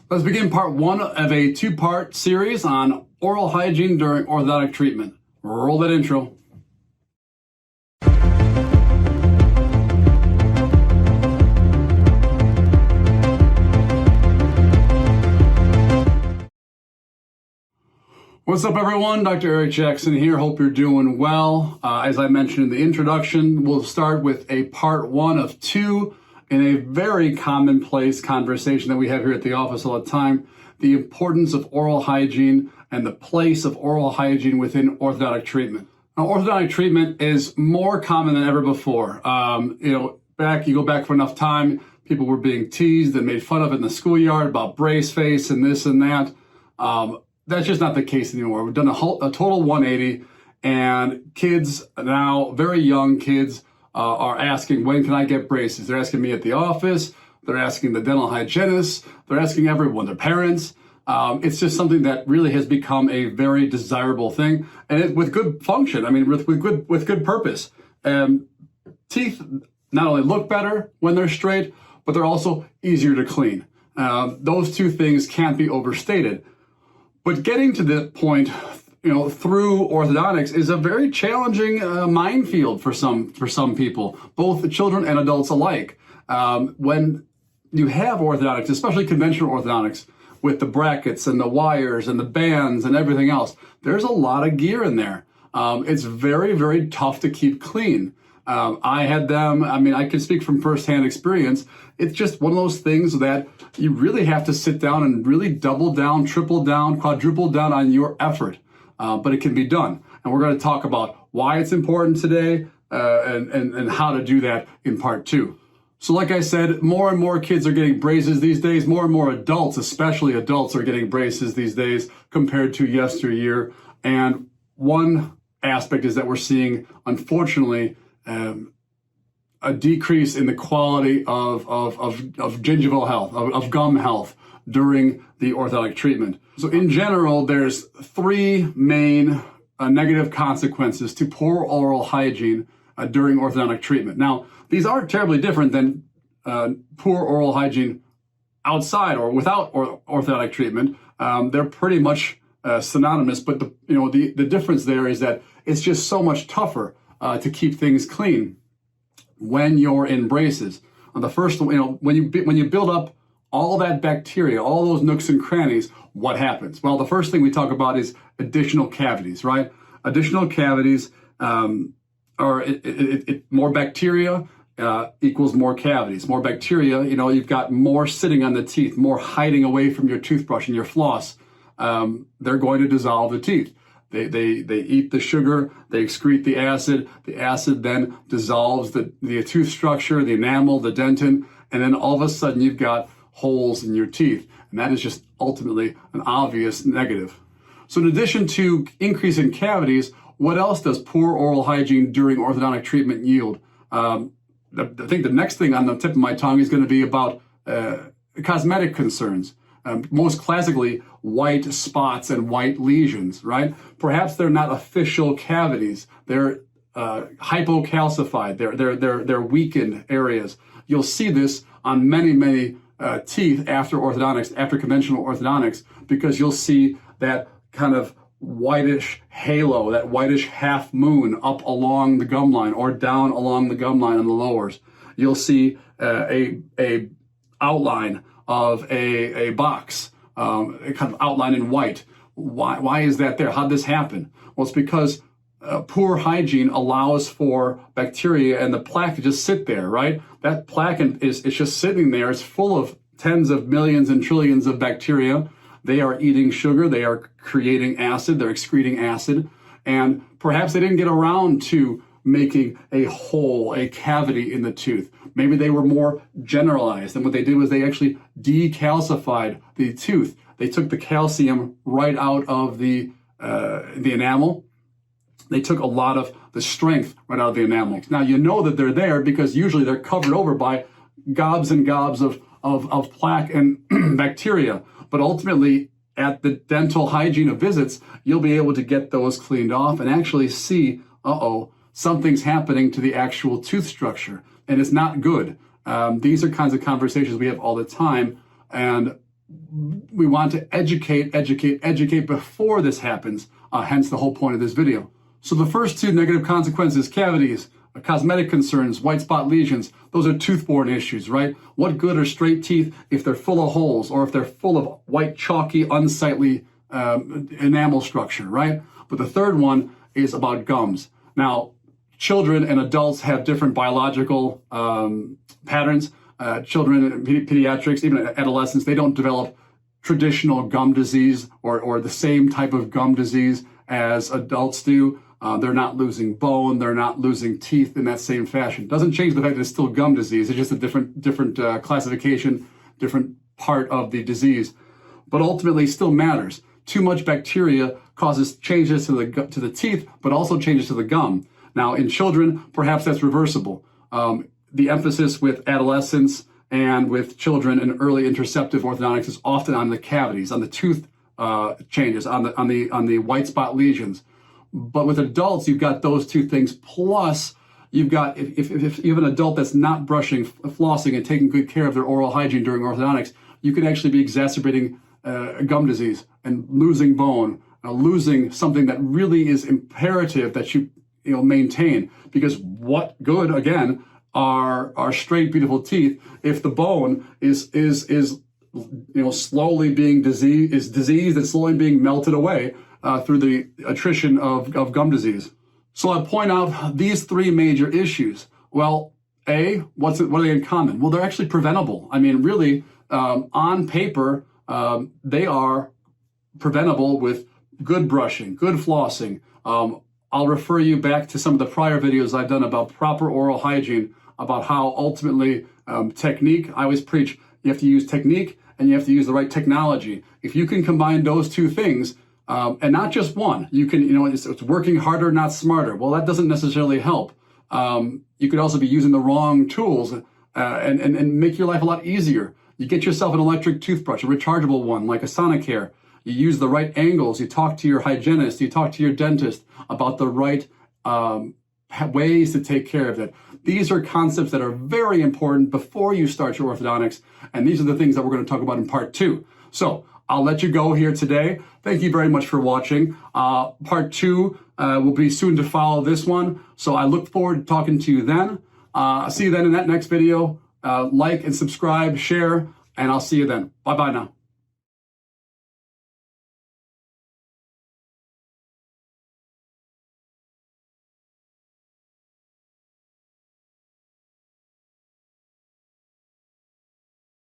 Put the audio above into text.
Let's begin part one of a two-part series on oral hygiene during orthodontic treatment. Roll that intro. What's up, everyone? Dr. Eric Jackson here. Hope you're doing well. As I mentioned in the introduction, we'll start with a part one of two in a very commonplace conversation that we have here at the office all the time, the importance of oral hygiene and the place of oral hygiene within orthodontic treatment. Now, orthodontic treatment is more common than ever before. You go back for enough time, people were being teased and made fun of in the schoolyard about brace face and this and that. That's just not the case anymore. We've done a total 180, and kids now, very young kids, are asking, when can I get braces? They're asking me at the office. They're asking the dental hygienist. They're asking everyone, their parents. It's just something that really has become a very desirable thing, and with good function. I mean, with good purpose. Teeth not only look better when they're straight, but they're also easier to clean. Those two things can't be overstated. But getting to the point, through orthodontics is a very challenging minefield for some people, both children and adults alike. When you have orthodontics, especially conventional orthodontics, with the brackets and the wires and the bands and everything else, there's a lot of gear in there. It's very, very tough to keep clean. I had them, I can speak from firsthand experience. It's just one of those things that you really have to sit down and really double down, triple down, quadruple down on your effort. But it can be done. And we're going to talk about why it's important today and how to do that in part two. So like I said, more and more kids are getting braces these days. More and more adults, especially adults, are getting braces these days compared to yesteryear. And one aspect is that we're seeing, unfortunately, a decrease in the quality of gingival health, of gum health during the orthodontic treatment. So in general, there's three main negative consequences to poor oral hygiene during orthodontic treatment. Now, these aren't terribly different than poor oral hygiene outside or without orthodontic treatment. They're pretty much synonymous, but the difference there is that it's just so much tougher to keep things clean when you're in braces. The first, when you build up all that bacteria, all those nooks and crannies, what happens? Well, the first thing we talk about is additional cavities, right? Additional cavities are more bacteria equals more cavities. More bacteria, you've got more sitting on the teeth, more hiding away from your toothbrush and your floss. They're going to dissolve the teeth. They eat the sugar, they excrete the acid then dissolves the tooth structure, the enamel, the dentin, and then all of a sudden you've got holes in your teeth. And that is just ultimately an obvious negative. So in addition to increasing cavities, what else does poor oral hygiene during orthodontic treatment yield? I think the next thing on the tip of my tongue is going to be about cosmetic concerns. Most classically, white spots and white lesions, right? Perhaps they're not official cavities. They're hypocalcified. They're weakened areas. You'll see this on many teeth after orthodontics, after conventional orthodontics, because you'll see that kind of whitish halo, that whitish half moon up along the gum line or down along the gum line on the lowers. You'll see a outline of a box, a kind of outline in white. Why is that there? How'd this happen? Well, it's because poor hygiene allows for bacteria and the plaque to just sit there, right? That plaque is just sitting there. It's full of tens of millions and trillions of bacteria. They are eating sugar. They are creating acid. They're excreting acid. And perhaps they didn't get around to making a hole, a cavity in the tooth. Maybe they were more generalized, and what they did was they actually decalcified the tooth. They took the calcium right out of the enamel. They took a lot of the strength right out of the enamel. Now you know that they're there because usually they're covered over by gobs and gobs of plaque and bacteria. But ultimately, at the dental hygiene visits, you'll be able to get those cleaned off and actually see, something's happening to the actual tooth structure, and it's not good. These are kinds of conversations we have all the time, and we want to educate before this happens, hence the whole point of this video. So the first two negative consequences, cavities, cosmetic concerns, white spot lesions, those are tooth-borne issues, right? What good are straight teeth if they're full of holes or if they're full of white, chalky, unsightly enamel structure, right? But the third one is about gums. Now, children and adults have different biological patterns. Children in pediatrics, even adolescents, they don't develop traditional gum disease or the same type of gum disease as adults do. They're not losing bone, they're not losing teeth in that same fashion. Doesn't change the fact that it's still gum disease. It's just a different classification, different part of the disease. But ultimately still matters. Too much bacteria causes changes to the teeth, but also changes to the gum. Now in children, perhaps that's reversible. The emphasis with adolescents and with children in early interceptive orthodontics is often on the cavities, on the tooth changes, on the white spot lesions. But with adults, you've got those two things. Plus, you've got, if you have an adult that's not brushing, flossing, and taking good care of their oral hygiene during orthodontics, you could actually be exacerbating gum disease and losing bone, losing something that really is imperative that you maintain. Because what good, again, are straight, beautiful teeth if the bone is slowly being diseased and slowly being melted away through the attrition of gum disease. So I point out these three major issues. Well, what are they in common? Well, they're actually preventable. I mean, really, on paper, they are preventable with good brushing, good flossing. I'll refer you back to some of the prior videos I've done about proper oral hygiene, about how ultimately technique, I always preach, you have to use technique and you have to use the right technology. If you can combine those two things, and not just one, you can, it's working harder, not smarter. Well, that doesn't necessarily help. You could also be using the wrong tools and make your life a lot easier. You get yourself an electric toothbrush, a rechargeable one like a Sonicare. You use the right angles. You talk to your hygienist. You talk to your dentist about the right ways to take care of it. These are concepts that are very important before you start your orthodontics. And these are the things that we're going to talk about in part 2. So I'll let you go here today. Thank you very much for watching. Part 2 will be soon to follow this one. So I look forward to talking to you then. See you then in that next video. Like and subscribe, share, and I'll see you then. Bye-bye now.